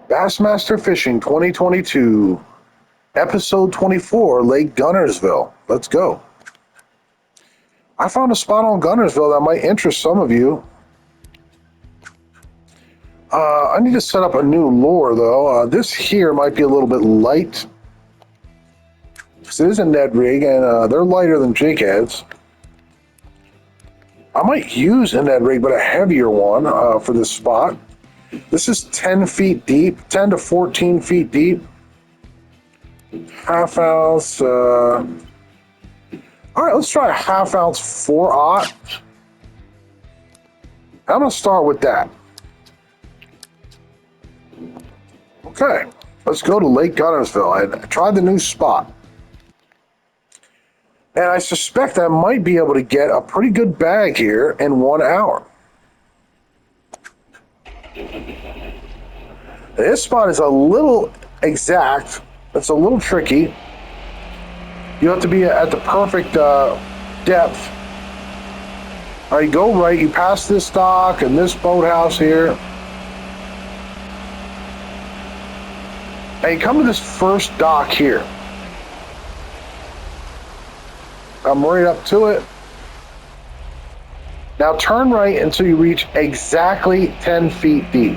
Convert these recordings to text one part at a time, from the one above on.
Bassmaster Fishing 2022, Episode 24, Lake Guntersville. Let's go. I found a spot on Guntersville that might interest some of you. I need to set up a new lure, though. This here might be a little bit light. This is a Ned rig, and they're lighter than jig heads. I might use a Ned rig, but a heavier one for this spot. This is 10 feet deep, 10 to 14 feet deep. Half ounce. All right, let's try a half ounce 4/0. I'm going to start with that. Okay, let's go to Lake Guntersville. I tried the new spot. And I suspect I might be able to get a pretty good bag here in 1 hour. This spot is a little exact. It's a little tricky. You have to be at the perfect depth. All right, you go right. You pass this dock and this boathouse here. And you come to this first dock here. I'm right up to it. Now turn right until you reach exactly 10 feet deep.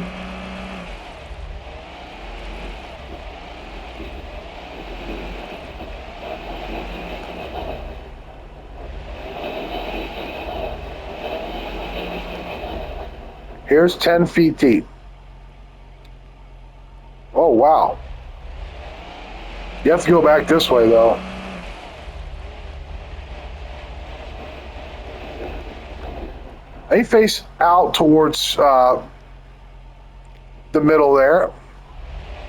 Here's 10 feet deep. Oh, wow. You have to go back this way, though. They face out towards the middle there.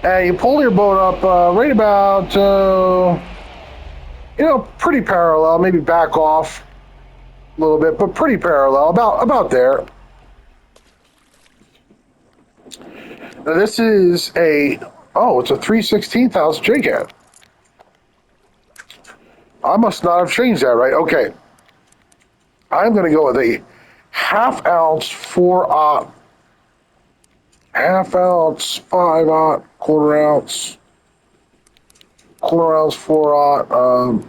And you pull your boat up right about, pretty parallel. Maybe back off a little bit, but pretty parallel. About there. Now this is it's a 3/16 ounce jig head. I must not have changed that, right? Okay. I'm going to go with a half ounce 4/0, half ounce 5/0, quarter ounce 4/0.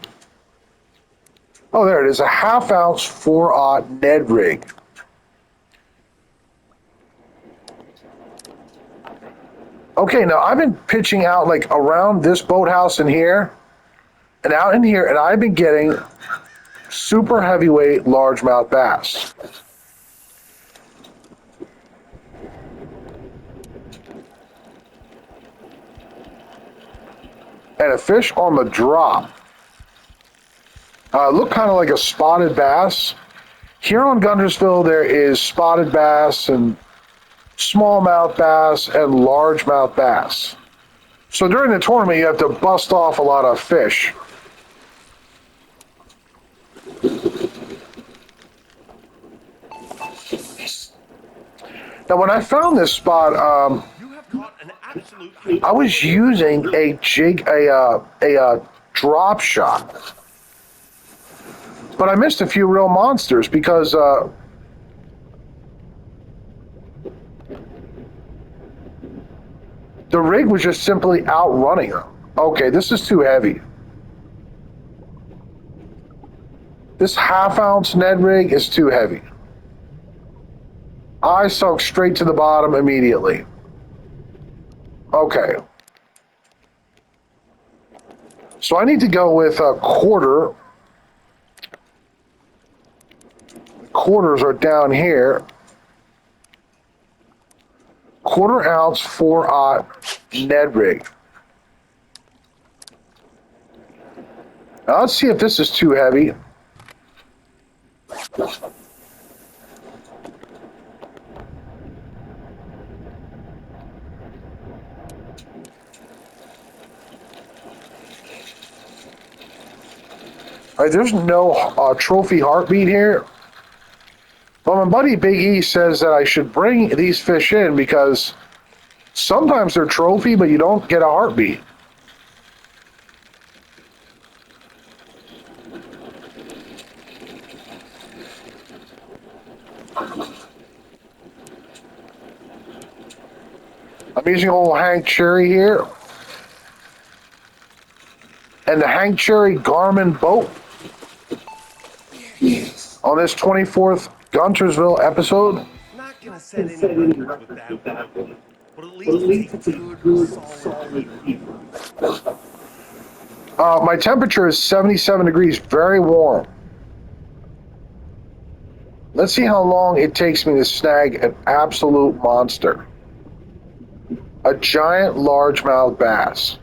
There it is, a half ounce 4/0 Ned rig. Okay, now I've been pitching out like around this boathouse in here and out in here, and I've been getting super heavyweight largemouth bass. And a fish on the drop. Look kind of like a spotted bass. Here on Guntersville, there is spotted bass and smallmouth bass and largemouth bass. So during the tournament, you have to bust off a lot of fish. Now, when I found this spot, I was using a drop shot, but I missed a few real monsters because the rig was just simply outrunning them. Okay, this is too heavy. This half ounce Ned rig is too heavy. I sunk straight to the bottom immediately. Okay. So I need to go with a quarter. Quarters are down here. Quarter ounce 4/0 Ned rig. Now let's see if this is too heavy. All right, there's no trophy heartbeat here. But my buddy Big E says that I should bring these fish in because sometimes they're trophy, but you don't get a heartbeat. I'm using old Hank Cherry here. And the Hank Cherry Garmin boat on this 24th Guntersville episode. Not gonna set any records with that one, but at least it's a good, solid keeper. My temperature is 77 degrees, very warm. Let's see how long it takes me to snag an absolute monster. A giant largemouth bass.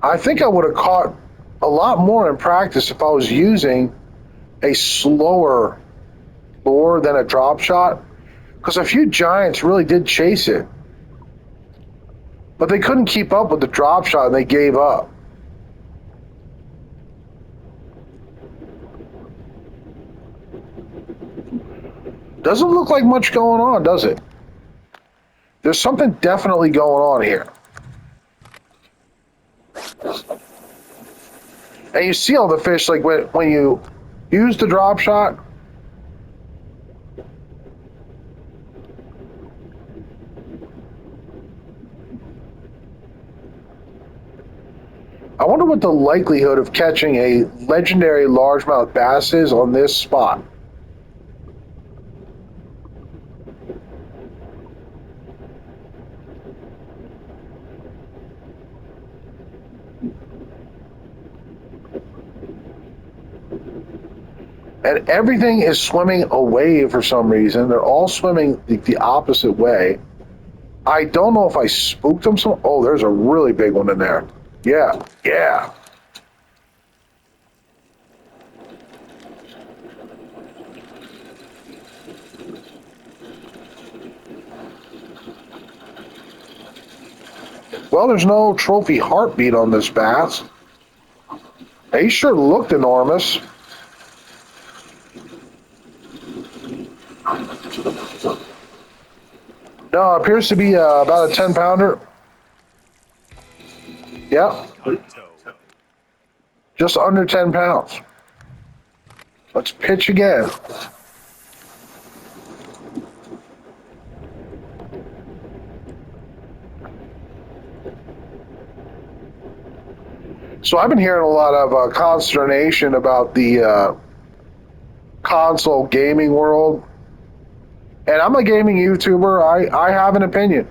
I think I would have caught a lot more in practice if I was using a slower lure than a drop shot, because a few giants really did chase it, but they couldn't keep up with the drop shot and they gave up. Doesn't look like much going on, does it? There's something definitely going on here. And you see all the fish, like when you use the drop shot, I wonder what the likelihood of catching a legendary largemouth bass is on this spot. And everything is swimming away for some reason. They're all swimming the opposite way. I don't know if I spooked them. Oh, there's a really big one in there. Yeah, yeah. Well, there's no trophy heartbeat on this bass. He sure looked enormous. No, it appears to be about a 10-pounder. Yeah. Just under 10 pounds. Let's pitch again. So I've been hearing a lot of consternation about the console gaming world. And I'm a gaming YouTuber. I have an opinion.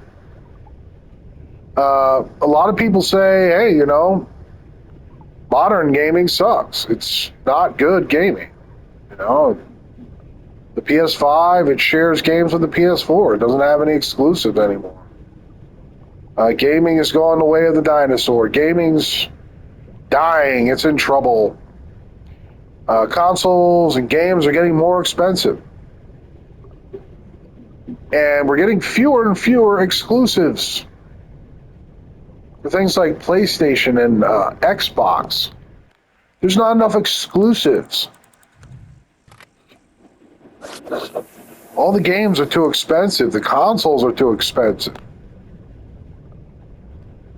A lot of people say, hey, you know, modern gaming sucks. It's not good gaming. You know, the PS5, it shares games with the PS4. It doesn't have any exclusives anymore. Gaming is going the way of the dinosaur. Gaming's dying. It's in trouble. Consoles and games are getting more expensive. And we're getting fewer and fewer exclusives for things like PlayStation and Xbox. There's not enough exclusives. All the games are too expensive. The consoles are too expensive.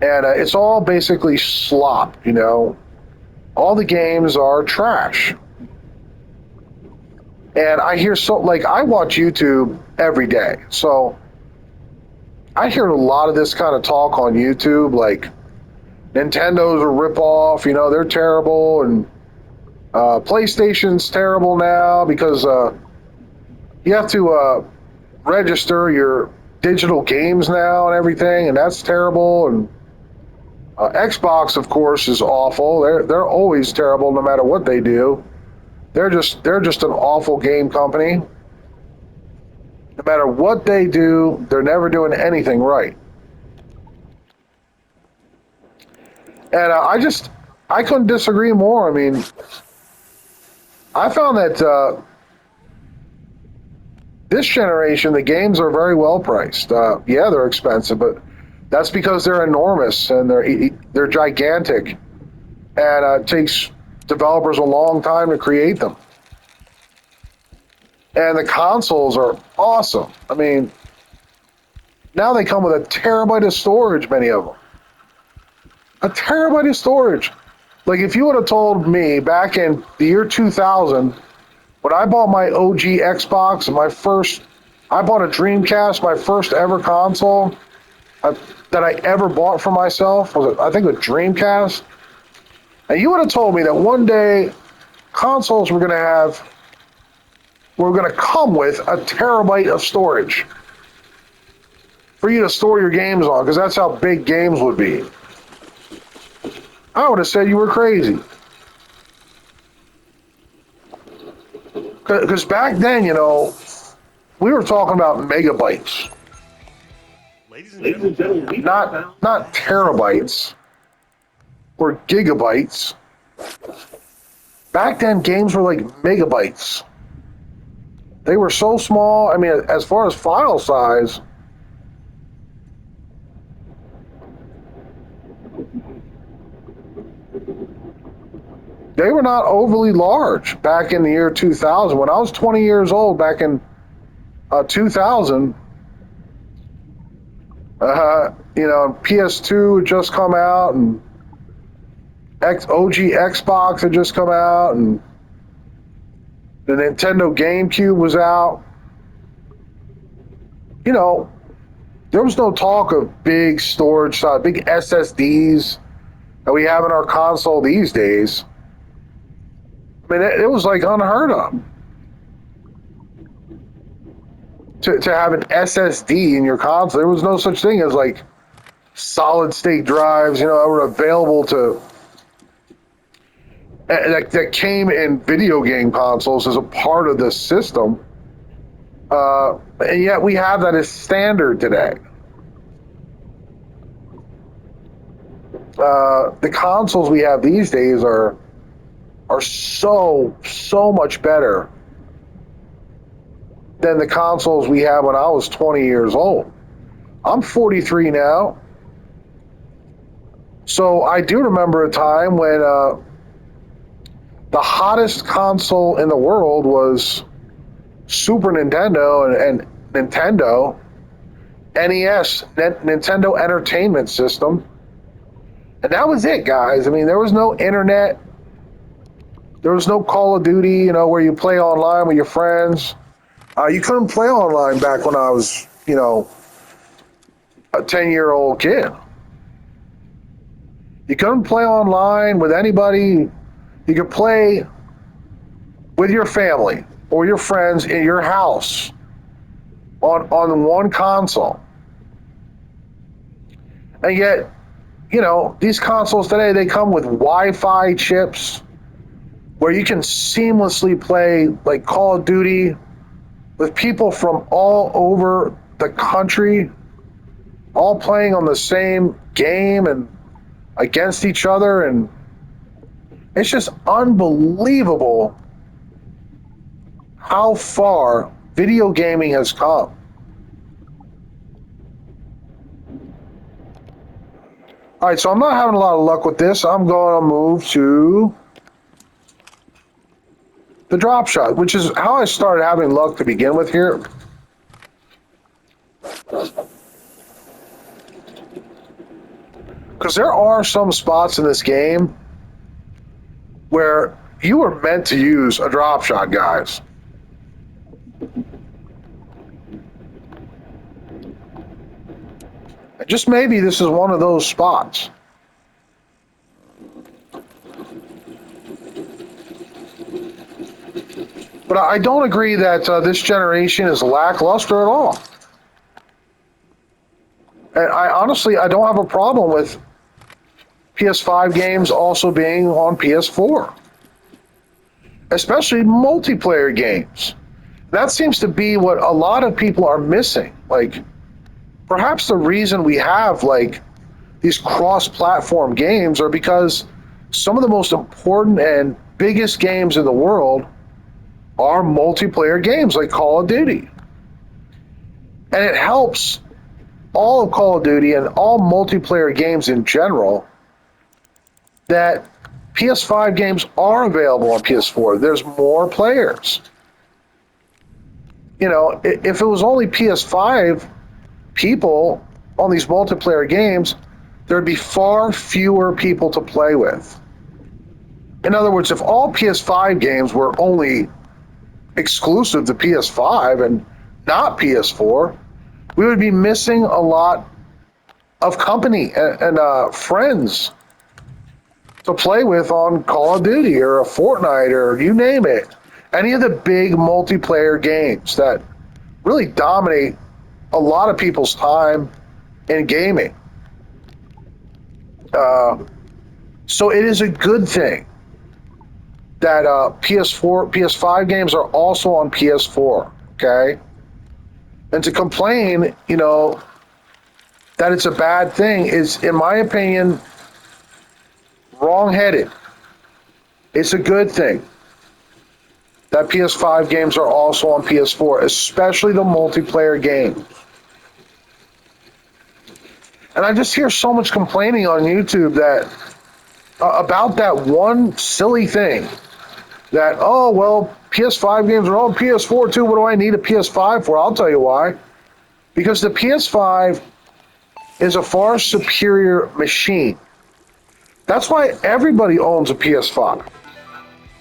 And it's all basically slop, you know. All the games are trash. And I hear I watch YouTube every day. So I hear a lot of this kind of talk on YouTube, like Nintendo's a ripoff, you know, they're terrible, and PlayStation's terrible now because you have to register your digital games now and everything, and that's terrible. And Xbox, of course, is awful. They're always terrible no matter what they do. They're just an awful game company. No matter what they do, they're never doing anything right. And I couldn't disagree more. I mean, I found that this generation, the games are very well priced. Yeah, they're expensive, but that's because they're enormous and they're gigantic, and it takes developers a long time to create them. And the consoles are awesome. I mean, now they come with a terabyte of storage, many of them. A terabyte of storage. Like if you would have told me back in the year 2000, when I bought my OG Xbox, I bought a Dreamcast, my first ever console that I ever bought for myself was, I think, a Dreamcast. And you would have told me that one day consoles were going to come with a terabyte of storage for you to store your games on, because that's how big games would be. I would have said you were crazy. Because back then, we were talking about megabytes, Ladies and gentlemen, not terabytes or gigabytes. Back then, games were like megabytes. They were so small. I mean, as far as file size, they were not overly large back in the year 2000. When I was 20 years old, back in 2000, PS2 had just come out, and OG Xbox had just come out, and the Nintendo GameCube was out. There was no talk of big storage size, big SSDs that we have in our console these days. I mean, it was like unheard of to have an SSD in your console. There was no such thing as like solid state drives, that were available that came in video game consoles as a part of the system. And yet we have that as standard today. The consoles we have these days are so much better than the consoles we had when I was 20 years old. I'm 43 now. So I do remember a time when the hottest console in the world was Super Nintendo and Nintendo NES, Nintendo Entertainment System. And that was it, guys. I mean, there was no internet. There was no Call of Duty, where you play online with your friends. You couldn't play online back when I was, a 10-year-old kid. You couldn't play online with anybody. You could play with your family or your friends in your house on one console. And yet, these consoles today, they come with Wi-Fi chips where you can seamlessly play like Call of Duty with people from all over the country, all playing on the same game and against each other. And it's just unbelievable how far video gaming has come. All right, so I'm not having a lot of luck with this. I'm going to move to the drop shot, which is how I started having luck to begin with here. Because there are some spots in this game where you are meant to use a drop shot, guys. And just maybe this is one of those spots. But I don't agree that this generation is lackluster at all. And I don't have a problem with PS5 games also being on PS4. Especially multiplayer games. That seems to be what a lot of people are missing. Like, perhaps the reason we have like these cross-platform games are because some of the most important and biggest games in the world are multiplayer games like Call of Duty. And it helps all of Call of Duty and all multiplayer games in general that PS5 games are available on PS4. There's more players. If it was only PS5 people on these multiplayer games, there'd be far fewer people to play with. In other words, if all PS5 games were only exclusive to PS5 and not PS4, we would be missing a lot of company and friends to play with on Call of Duty or a Fortnite or you name it. Any of the big multiplayer games that really dominate a lot of people's time in gaming. So it is a good thing that PS4, PS5 games are also on PS4. Okay, and to complain, that it's a bad thing is, in my opinion, wrong-headed. It's a good thing that PS5 games are also on PS4, especially the multiplayer game. And I just hear so much complaining on YouTube that about that one silly thing that, oh, well, PS5 games are on PS4 too. What do I need a PS5 for? I'll tell you why. Because the PS5 is a far superior machine. That's why everybody owns a PS5.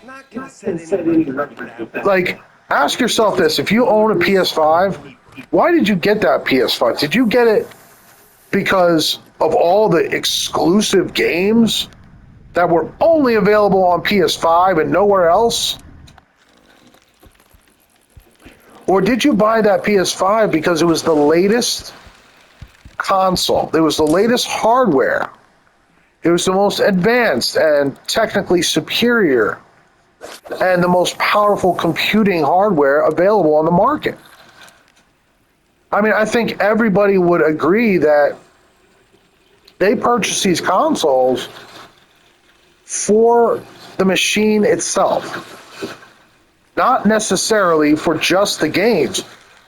Not gonna set anybody up with that. Like, ask yourself this. If you own a PS5, why did you get that PS5? Did you get it because of all the exclusive games that were only available on PS5 and nowhere else? Or did you buy that PS5 because it was the latest console? It was the latest hardware. It was the most advanced and technically superior and the most powerful computing hardware available on the market. I mean, I think everybody would agree that they purchase these consoles for the machine itself, not necessarily for just the games,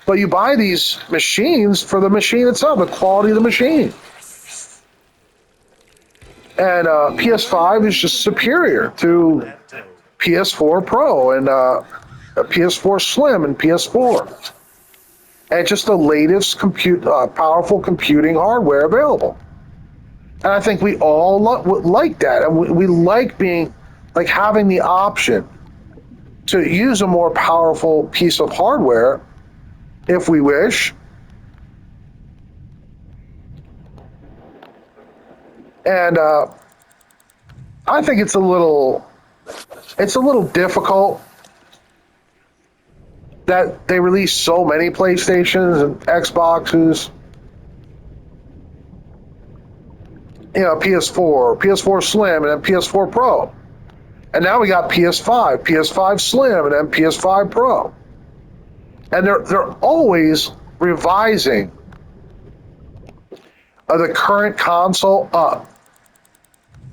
but you buy these machines for the machine itself, the quality of the machine. And PS5 is just superior to PS4 Pro and PS4 Slim and PS4. And just the latest powerful computing hardware available. And I think we all like that. And we like having the option to use a more powerful piece of hardware if we wish. And I think it's a little difficult that they release so many PlayStations and Xboxes. PS4, PS4 Slim, and then PS4 Pro. And now we got PS5, PS5 Slim, and then PS5 Pro. And they're always revising the current console up.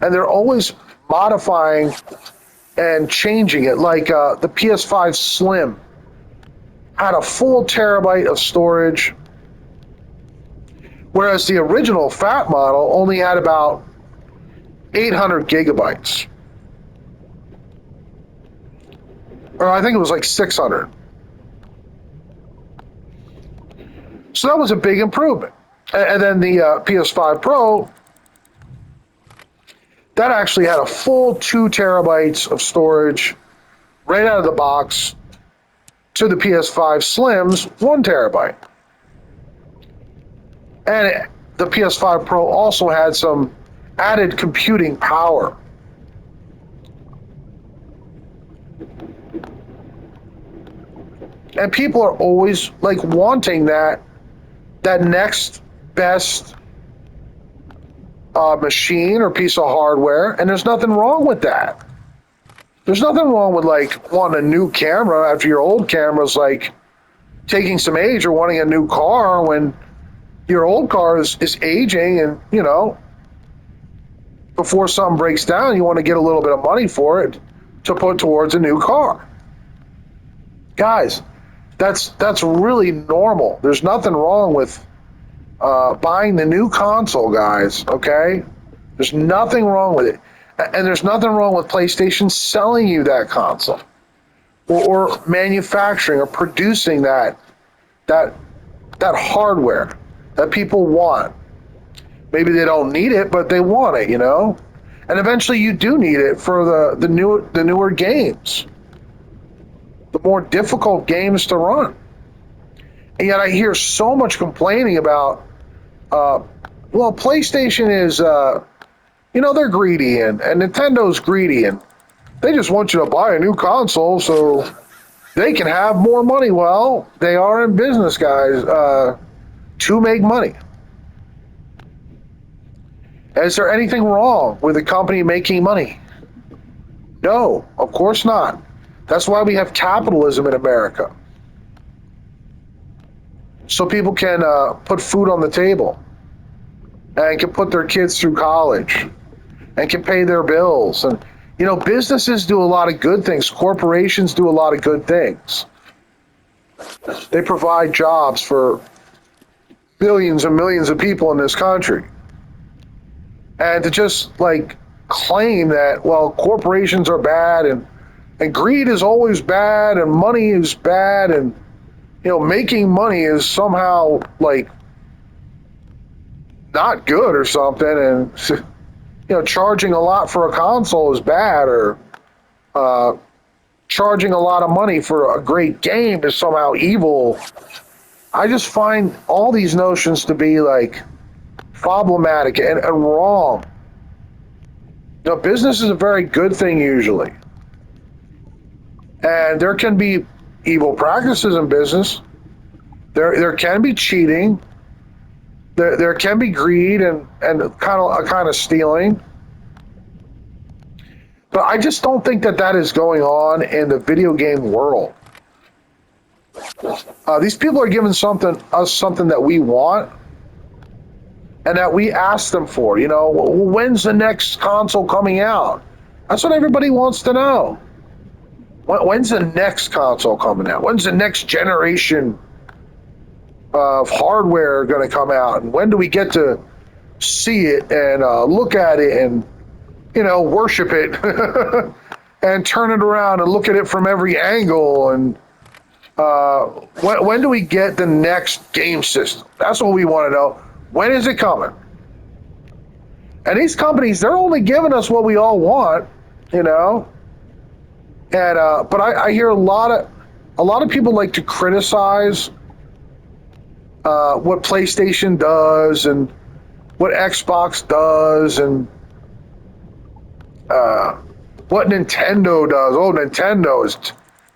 And they're always modifying and changing it. Like the PS5 Slim had a full terabyte of storage, whereas the original fat model only had about 800 gigabytes. Or I think it was like 600. So that was a big improvement. And then the PS5 Pro, that actually had a full 2 terabytes of storage right out of the box, to the PS5 Slim's 1 terabyte. And the PS5 Pro also had some added computing power. And people are always wanting that next best machine or piece of hardware, and there's nothing wrong with that. There's nothing wrong with wanting a new camera after your old camera's taking some age, or wanting a new car when your old car is aging, and before something breaks down, you want to get a little bit of money for it to put towards a new car. Guys, that's really normal. There's nothing wrong with buying the new console, guys, okay? There's nothing wrong with it. And there's nothing wrong with PlayStation selling you that console, or manufacturing or producing that hardware that people want. Maybe they don't need it, but they want it, And And eventually you do need it for the newer games, the more difficult games to run. And yet I hear so much complaining about, well, PlayStation is, they're greedy and Nintendo's greedy and they just want you to buy a new console so they can have more money. Well, they are in business, guys, to make money. Is there anything wrong with a company making money? No, of course not. That's why we have capitalism in America. So people can put food on the table and can put their kids through college and can pay their bills. And, businesses do a lot of good things. Corporations do a lot of good things. They provide jobs for billions and millions of people in this country. And to just claim that, well, corporations are bad and greed is always bad and money is bad and, making money is somehow not good or something. And, charging a lot for a console is bad, or charging a lot of money for a great game is somehow evil. I just find all these notions to be problematic and wrong. Business is a very good thing usually. And there can be evil practices in business. There can be cheating. There can be greed and kind of stealing. But I just don't think that is going on in the video game world. These people are giving us something that we want and that we ask them for. When's the next console coming out? That's what everybody wants to know. When's the next console coming out? When's the next generation of hardware going to come out? And when do we get to see it and look at it and, worship it and turn it around and look at it from every angle? And when do we get the next game system? That's what we want to know. When is it coming? And these companies, they're only giving us what we all want, And but I hear a lot of people like to criticize what PlayStation does and what Xbox does and what Nintendo does. Oh,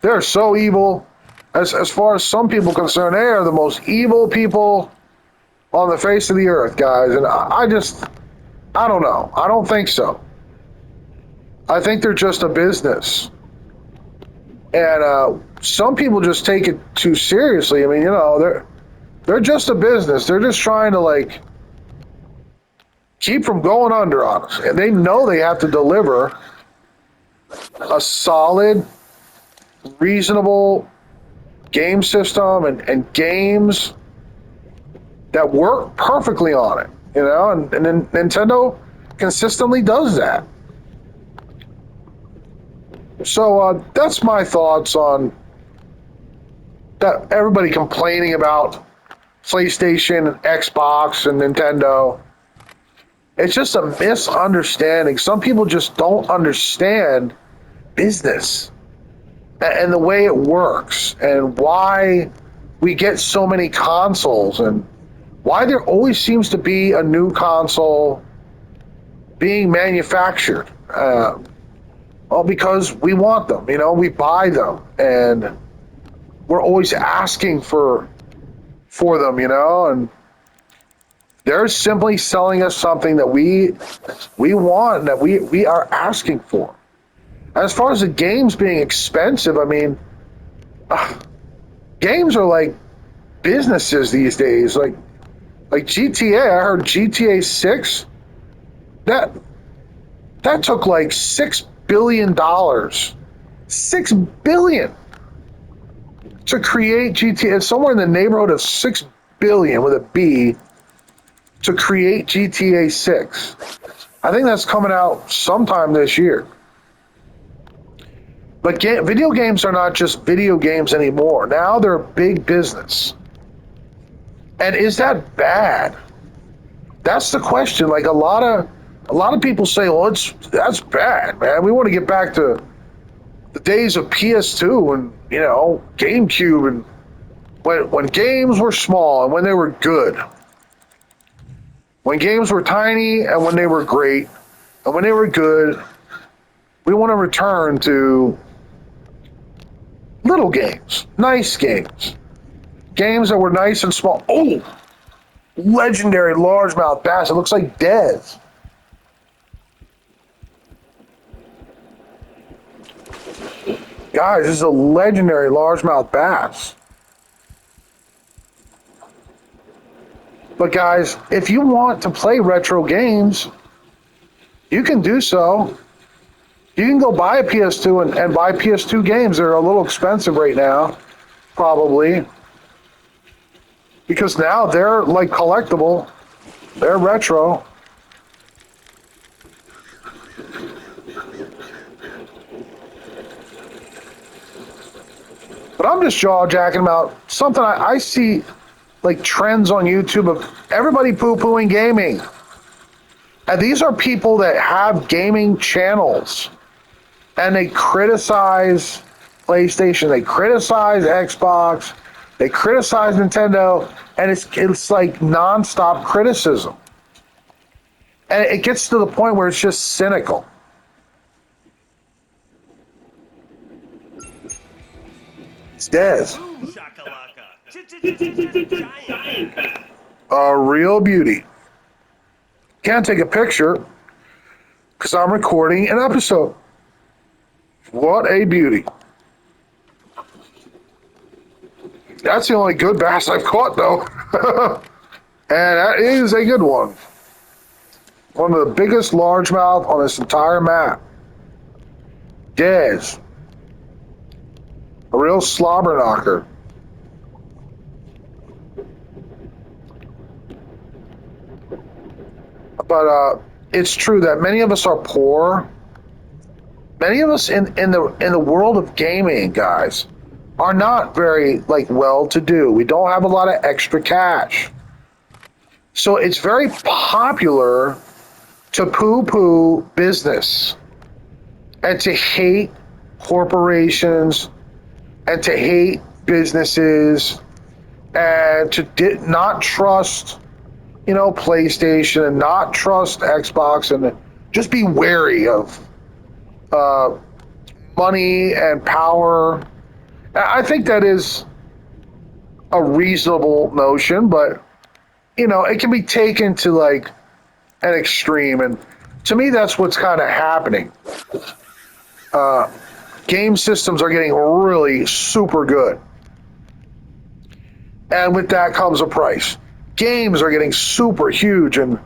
they're so evil. As far as some people are concerned, they are the most evil people on the face of the earth, guys. And I don't know. I don't think so. I think they're just a business. And some people just take it too seriously. I mean, they're just a business. They're just trying to keep from going under on us. And they know they have to deliver a solid, reasonable game system and games that work perfectly on it, and Nintendo consistently does that. So that's my thoughts on that. Everybody complaining about PlayStation and Xbox and Nintendo. It's just a misunderstanding. Some people just don't understand business and the way it works and why we get so many consoles and why there always seems to be a new console being manufactured. Well, because we want them, we buy them and we're always asking for them, and they're simply selling us something that we want and that we are asking for. As far as the games being expensive, I mean, games are like businesses these days. Like GTA, I heard GTA 6, that took $6 billion. $6 billion to create GTA. It's somewhere in the neighborhood of $6 billion with a B to create GTA 6. I think that's coming out sometime this year. But video games are not just video games anymore. Now they're big business. And is that bad? That's the question. A lot A lot of people say, well, that's bad, man. We want to get back to the days of PS2 and, GameCube, and when games were small and when they were good. When games were tiny and when they were great and when they were good. We want to return to little games, nice games. Games that were nice and small. Oh, legendary largemouth bass. It looks like Dez. Guys, this is a legendary largemouth bass. But guys, if you want to play retro games, you can do so. You can go buy a PS2 and buy PS2 games. They're a little expensive right now, probably. Because now they're like collectible. They're retro. But I'm just jaw-jacking about something I see, like trends on YouTube of everybody poo-pooing gaming. And these are people that have gaming channels. And they criticize PlayStation, they criticize Xbox, they criticize Nintendo, and it's like nonstop criticism. And it gets to the point where it's just cynical. It's Dez. Boom shakalaka. Giant. A real beauty. Can't take a picture because I'm recording an episode. What a beauty. That's the only good bass I've caught, though. And that is a good one. One of the biggest largemouth on this entire map. Dez. A real slobber knocker. But it's true that many of us are poor. Many of us in the world of gaming, guys, are not very well-to-do. We don't have a lot of extra cash. So it's very popular to poo-poo business and to hate corporations and to hate businesses and to not trust, PlayStation and not trust Xbox and just be wary of money and power. I think that is a reasonable notion, but it can be taken to an extreme, and to me that's what's kind of happening. Game systems are getting really super good, and with that comes a price. Games are getting super huge and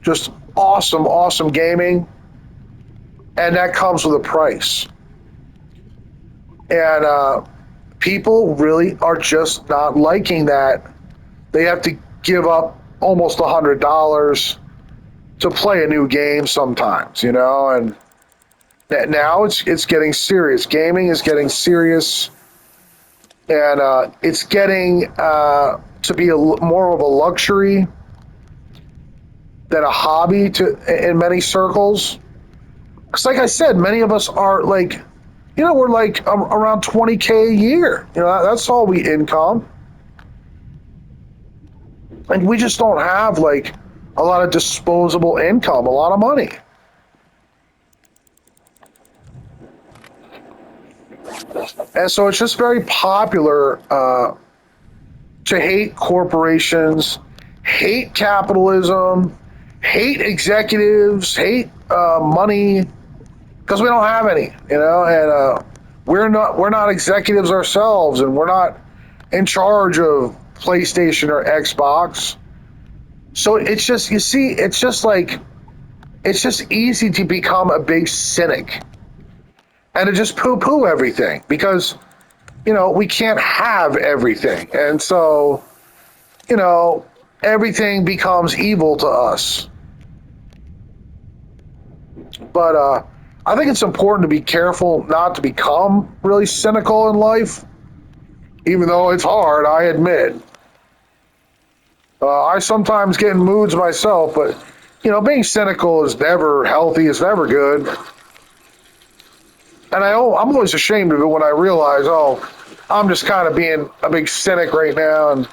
just awesome gaming, and that comes with a price. And people really are just not liking that. They have to give up almost $100 to play a new game sometimes, and now it's getting serious. Gaming is getting serious, and it's getting to be more of a luxury than a hobby in many circles. Because like I said, many of us are we're around 20K a year. That's all we income. And we just don't have a lot of disposable income, a lot of money. And so it's just very popular to hate corporations, hate capitalism, hate executives, hate money, because we don't have any, and we're not executives ourselves, and we're not in charge of PlayStation or Xbox. So it's just, it's just easy to become a big cynic and to just poo-poo everything because, we can't have everything. And so, everything becomes evil to us. But I think it's important to be careful not to become really cynical in life, even though it's hard, I admit. I sometimes get in moods myself, but being cynical is never healthy. It's never good. And I'm always ashamed of it when I realize, oh, I'm just kind of being a big cynic right now, and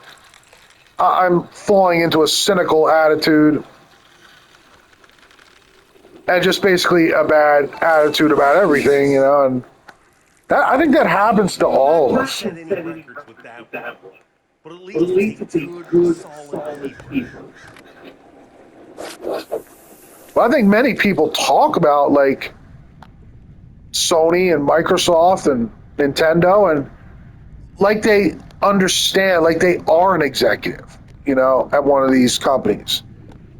I'm falling into a cynical attitude, and just basically a bad attitude about everything, and I think that happens to all of Not us. set any records with that one, but at least it's a good, solid keeper. But I think many people talk about like Sony and Microsoft and Nintendo, and like they understand, like they are an executive, at one of these companies.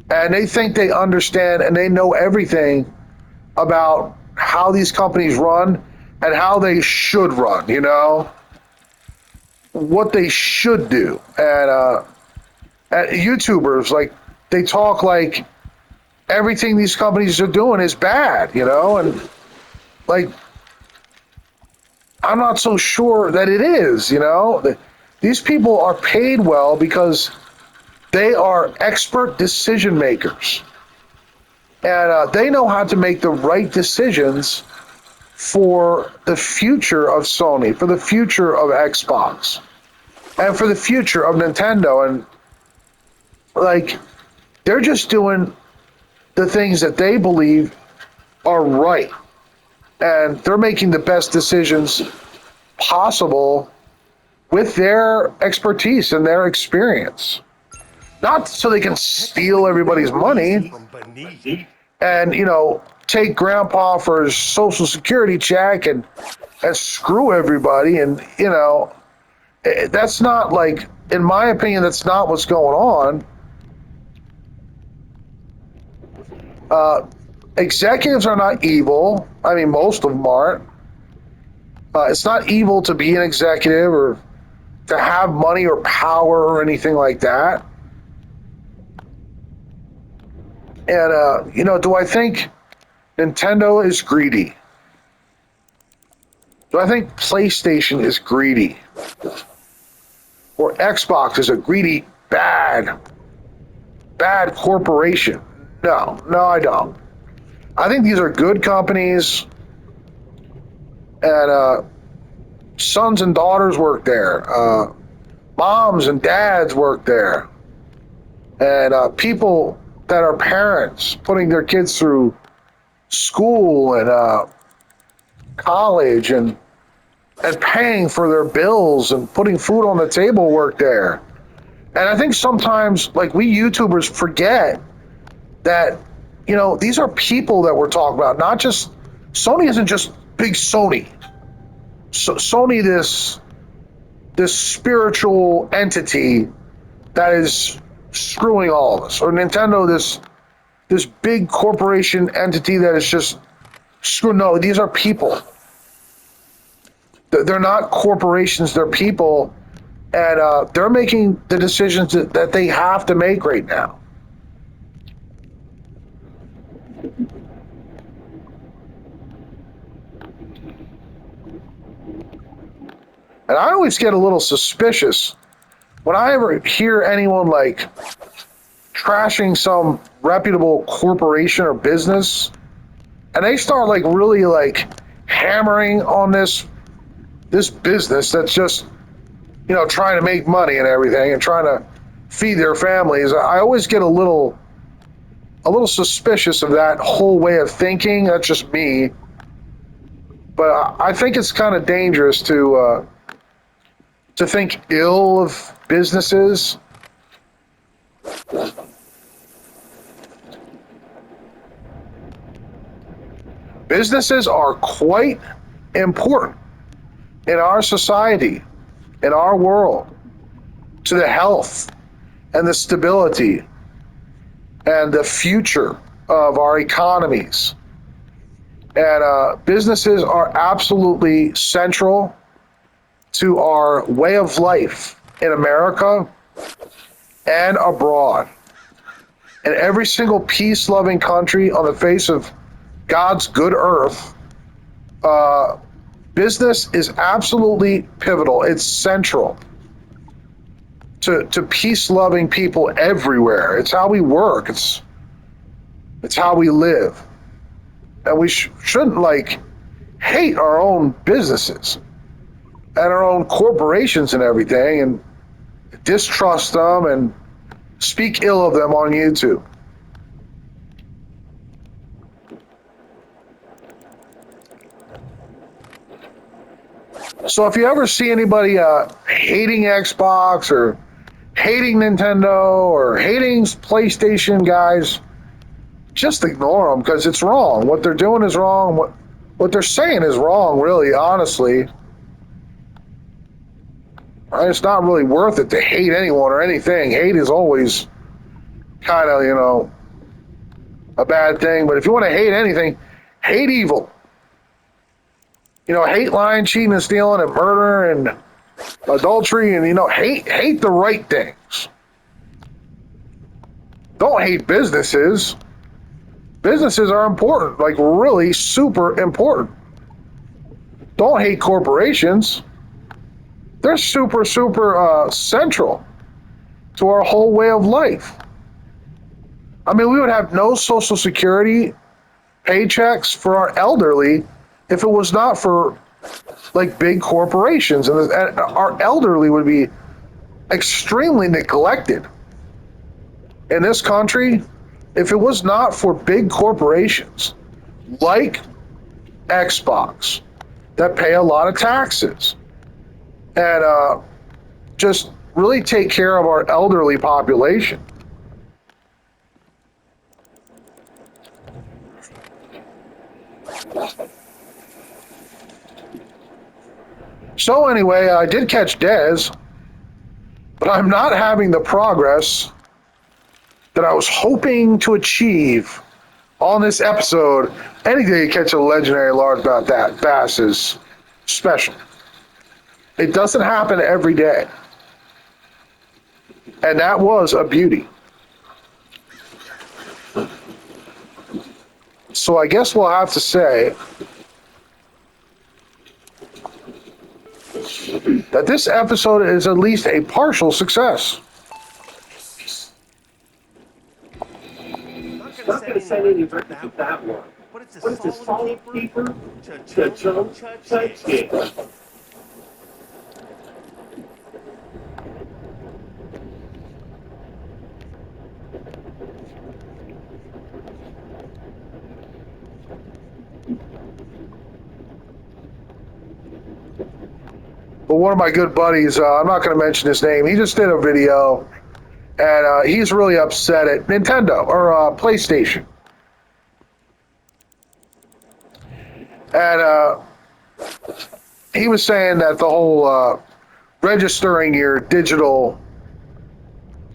And they think they understand and they know everything about how these companies run and how they should run, what they should do. And YouTubers, like, they talk like everything these companies are doing is bad, and like, I'm not so sure that it is, These people are paid well because they are expert decision makers. And they know how to make the right decisions for the future of Sony, for the future of Xbox, and for the future of Nintendo. And like, they're just doing the things that they believe are right. And they're making the best decisions possible with their expertise and their experience. Not so they can steal everybody's money From beneath. and, take grandpa for his social security check and screw everybody. And, that's not, like, in my opinion, that's not what's going on. Executives are not evil. I mean, most of them aren't. It's not evil to be an executive or to have money or power or anything like that. And, do I think Nintendo is greedy? Do I think PlayStation is greedy? Or Xbox is a greedy, bad corporation? No, I don't. I think these are good companies, and sons and daughters work there. Moms and dads work there. And people that are parents putting their kids through school and college and paying for their bills and putting food on the table work there. And I think sometimes, like, we YouTubers forget that, these are people that we're talking about, not just Sony. Isn't just big Sony. Sony, this spiritual entity that is screwing all of us, or Nintendo, this big corporation entity that is just screwing. No, these are people. They're not corporations, they're people, and they're making the decisions that they have to make right now. And I always get a little suspicious when I ever hear anyone like trashing some reputable corporation or business, and they start like really like hammering on this business that's just, trying to make money and everything and trying to feed their families. I always get a little suspicious of that whole way of thinking. That's just me. But I think it's kind of dangerous to think ill of businesses. Businesses are quite important in our society, in our world, to the health and the stability and the future of our economies. And businesses are absolutely central to our way of life in America and abroad. In every single peace-loving country on the face of God's good earth, business is absolutely pivotal. It's central to peace-loving people everywhere. It's how we work. It's how we live. And we shouldn't like hate our own businesses and our own corporations and everything and distrust them and speak ill of them on YouTube. So if you ever see anybody hating Xbox or hating Nintendo or hating PlayStation, guys, just ignore them because it's wrong. What they're doing is wrong. What they're saying is wrong, really, honestly. It's not really worth it to hate anyone or anything. Hate is always kind of, a bad thing. But if you want to hate anything, hate evil. Hate lying, cheating, and stealing, and murder, and adultery, and hate the right things. Don't hate businesses. Businesses are important, like really super important. Don't hate corporations. They're super, super central to our whole way of life. I mean, we would have no Social Security paychecks for our elderly if it was not for like big corporations, and our elderly would be extremely neglected in this country if it was not for big corporations like Xbox that pay a lot of taxes and just really take care of our elderly population. So anyway, I did catch Dez, but I'm not having the progress that I was hoping to achieve on this episode. Any day you catch a legendary largemouth bass is special. It doesn't happen every day. And that was a beauty. So I guess we'll have to say that this episode is at least a partial success. I'm not going to say anything about that one, but it's a solid keeper to judge. But one of my good buddies, I'm not going to mention his name, he just did a video, and he's really upset at Nintendo or PlayStation. And he was saying that the whole registering your digital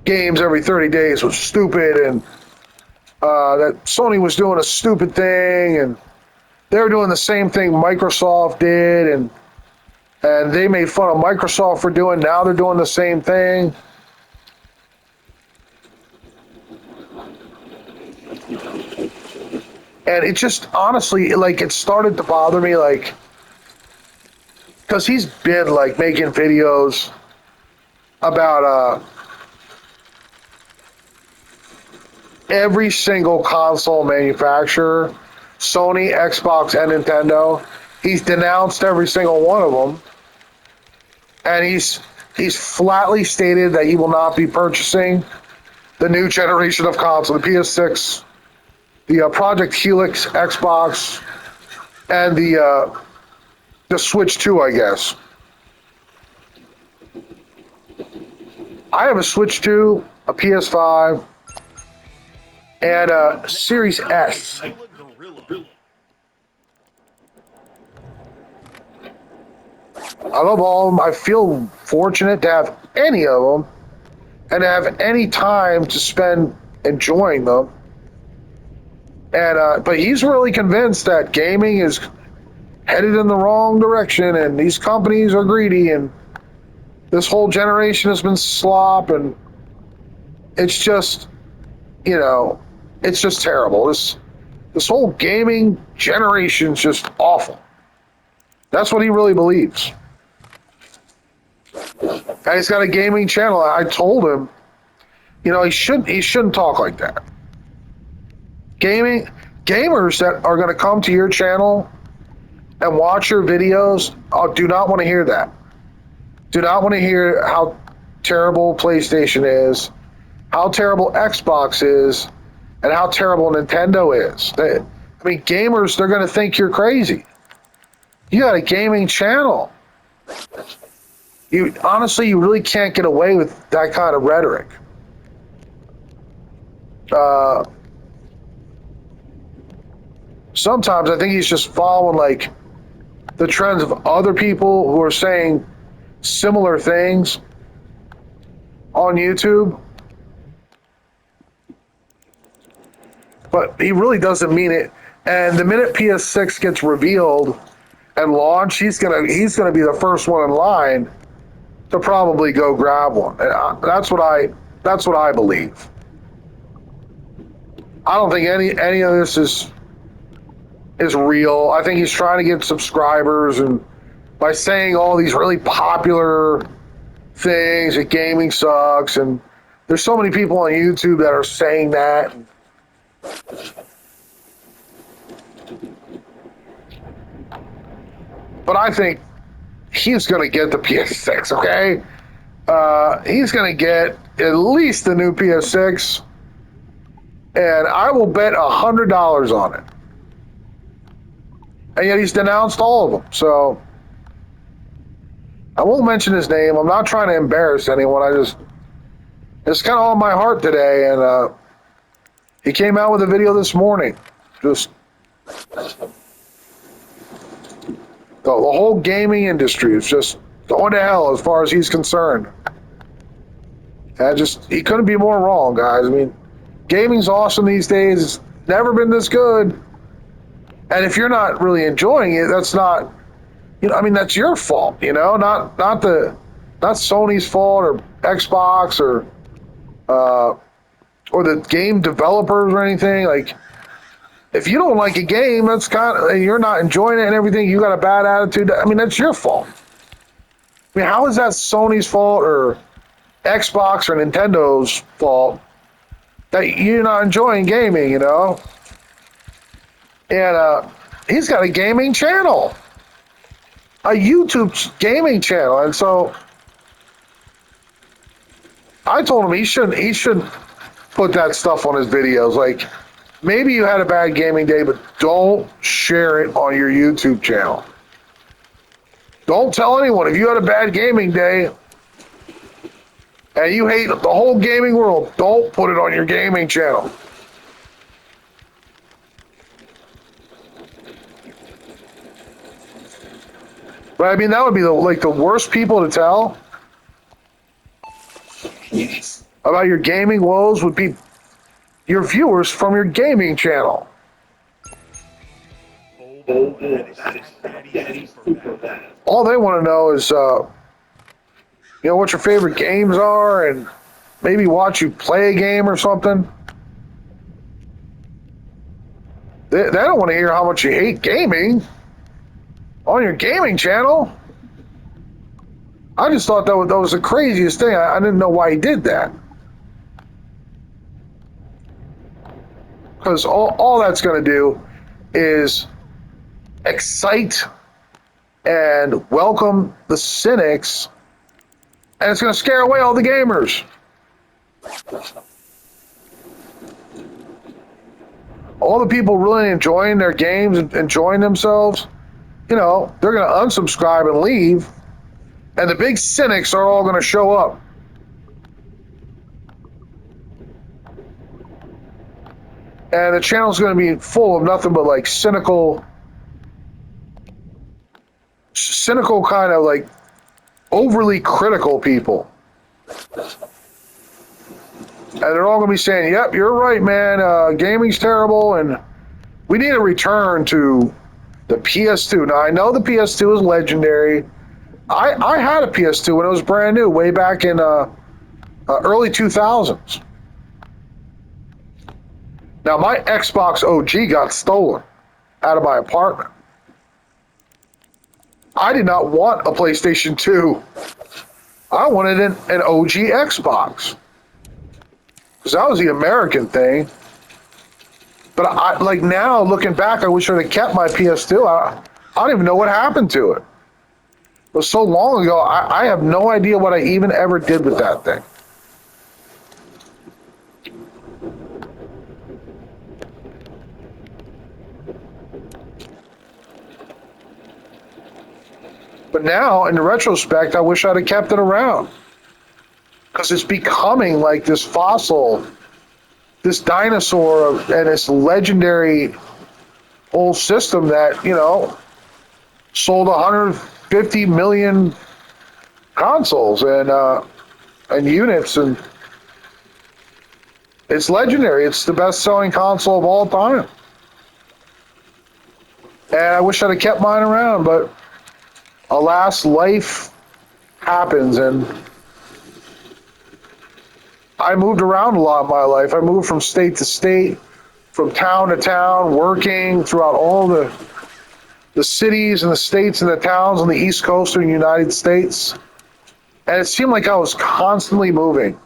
games every 30 days was stupid, and that Sony was doing a stupid thing, and they were doing the same thing Microsoft did, and they made fun of Microsoft for doing. Now they're doing the same thing. And it just honestly, like, it started to bother me, like, because he's been like making videos about every single console manufacturer, Sony, Xbox, and Nintendo. He's denounced every single one of them, and he's flatly stated that he will not be purchasing the new generation of console, the PS6, the Project Helix Xbox, and the Switch 2, I guess. I have a Switch 2, a PS5, and a Series S. I love all of them. I feel fortunate to have any of them and to have any time to spend enjoying them. And but he's really convinced that gaming is headed in the wrong direction, and these companies are greedy, and this whole generation has been slop, and it's just, it's just terrible. This whole gaming generation's just awful. That's what he really believes. And he's got a gaming channel. I told him, he shouldn't talk like that. Gamers that are going to come to your channel and watch your videos, do not want to hear that. Do not want to hear how terrible PlayStation is, how terrible Xbox is, and how terrible Nintendo is. Gamers, they're going to think you're crazy. You got a gaming channel. You honestly, you really can't get away with that kind of rhetoric. Sometimes I think he's just following like the trends of other people who are saying similar things on YouTube, but he really doesn't mean it. And the minute PS6 gets revealed and launched, he's gonna be the first one in line to probably go grab one. And that's what I believe. I don't think any of this is real. I think he's trying to get subscribers, and by saying all these really popular things that gaming sucks, and there's so many people on YouTube that are saying that. But I think he's going to get the PS6, okay? He's going to get at least the new PS6, and I will bet $100 on it. And yet he's denounced all of them. So I won't mention his name. I'm not trying to embarrass anyone. It's kind of on my heart today. And he came out with a video this morning. Just the whole gaming industry is just going to hell as far as he's concerned. And he couldn't be more wrong, guys. I mean, gaming's awesome these days. It's never been this good. And if you're not really enjoying it, that's not, that's your fault, not Sony's fault or Xbox or the game developers or anything. Like, if you don't like a game, that's and you're not enjoying it and everything, you got a bad attitude. That's your fault. How is that Sony's fault or Xbox or Nintendo's fault that you're not enjoying gaming, And he's got a gaming channel, a YouTube gaming channel, and so I told him he shouldn't put that stuff on his videos. Like, maybe you had a bad gaming day, but don't share it on your YouTube channel. Don't tell anyone if you had a bad gaming day and you hate the whole gaming world. Don't put it on your gaming channel. But that would be the worst people to tell about your gaming woes would be your viewers from your gaming channel. All they want to know is, what your favorite games are, and maybe watch you play a game or something. They don't want to hear how much you hate gaming on your gaming channel. I just thought that was the craziest thing. I didn't know why he did that. Because all that's going to do is excite and welcome the cynics, and it's going to scare away all the gamers. All the people really enjoying their games and enjoying themselves, they're going to unsubscribe and leave, and the big cynics are all going to show up. And the channel's going to be full of nothing but like cynical kind of like overly critical people. And they're all going to be saying, yep, you're right, man. Gaming's terrible, and we need a return to the PS2. Now, I know the PS2 is legendary. I had a PS2 when it was brand new, way back in early 2000s. Now, my Xbox OG got stolen out of my apartment. I did not want a PlayStation 2. I wanted an OG Xbox. Because that was the American thing. But I like now looking back, I wish I'd have kept my PS2. I don't even know what happened to it. It was so long ago. I have no idea what I even ever did with that thing. But now, in retrospect, I wish I'd have kept it around because it's becoming like this fossil, this dinosaur, and this legendary old system that sold 150 million consoles and units, and it's legendary. It's the best-selling console of all time. And I wish I'd have kept mine around, but alas, life happens, and I moved around a lot in my life. I moved from state to state, from town to town, working throughout all the cities and the states and the towns on the East Coast of the United States. And it seemed like I was constantly moving.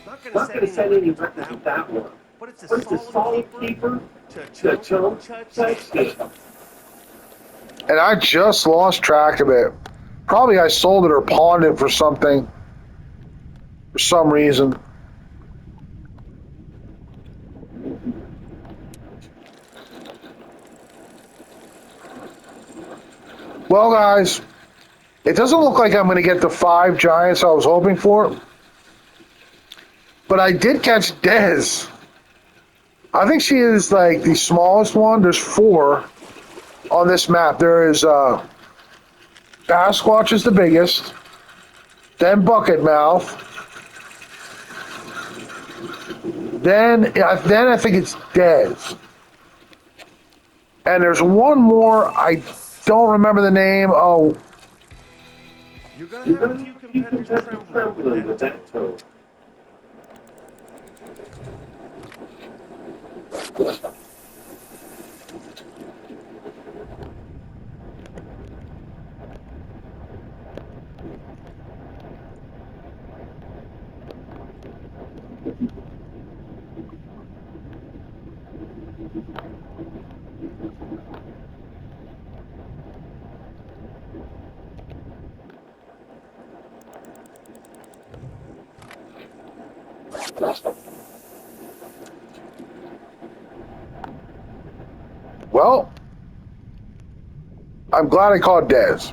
Not going to set any records with that one, but it's a solid keeper to chunk cha-ching. And I just lost track of it. Probably I sold it or pawned it for something, for some reason. Well, guys, it doesn't look like I'm going to get the 5 giants I was hoping for. But I did catch Dez. I think she is like the smallest one. There's 4 on this map. There is Basquatch is the biggest, then Bucket Mouth, then I think it's Dez. And there's one more, I don't remember the name. Oh, You're going to have a few competitors trembling with that toe. well, I'm glad I caught Dez.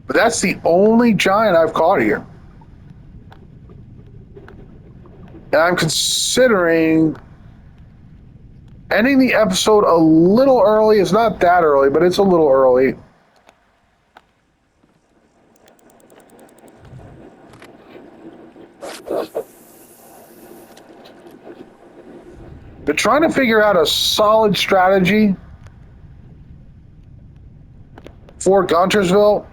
But that's the only giant I've caught here. And I'm considering ending the episode a little early. It's not that early, but it's a little early. But trying to figure out a solid strategy for Guntersville,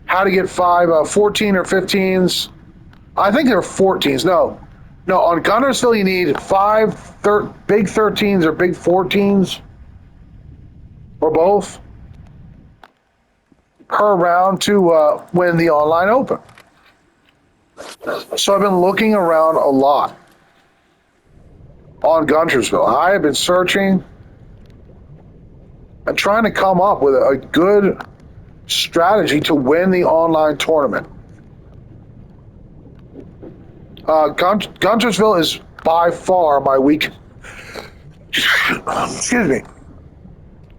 how to get 5, 14 or 15s. I think they're 14s. No, on Guntersville you need 5 big 13s or big 14s, or both, per round to win the online open. So I've been looking around a lot on Guntersville. I have been searching and trying to come up with a good strategy to win the online tournament. Guntersville is by far my weak. Excuse me.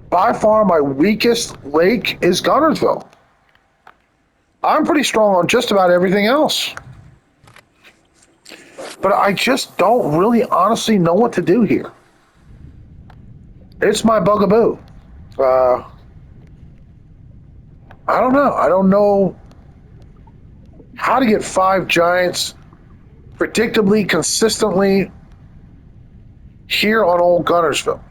By far my weakest lake is Guntersville. I'm pretty strong on just about everything else. But I just don't really honestly know what to do here. It's my bugaboo. I don't know. I don't know how to get 5 giants predictably, consistently here on Old Guntersville.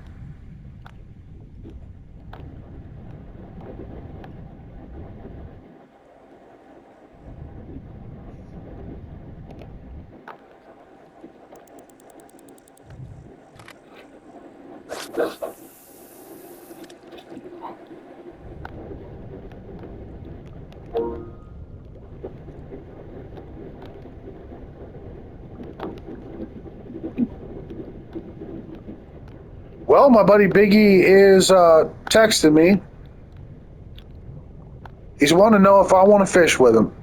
Well, my buddy Biggie is texting me. He's wanting to know if I want to fish with him,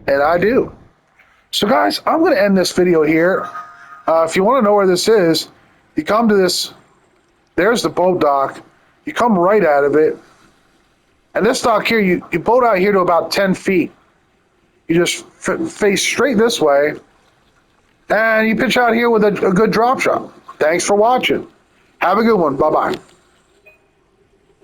and I do. So, guys, I'm going to end this video here. If you want to know where this is, you come to this. There's the boat dock. You come right out of it. And this dock here, you boat out here to about 10 feet. You just face straight this way. And you pitch out here with a good drop shot. Thanks for watching. Have a good one. Bye-bye.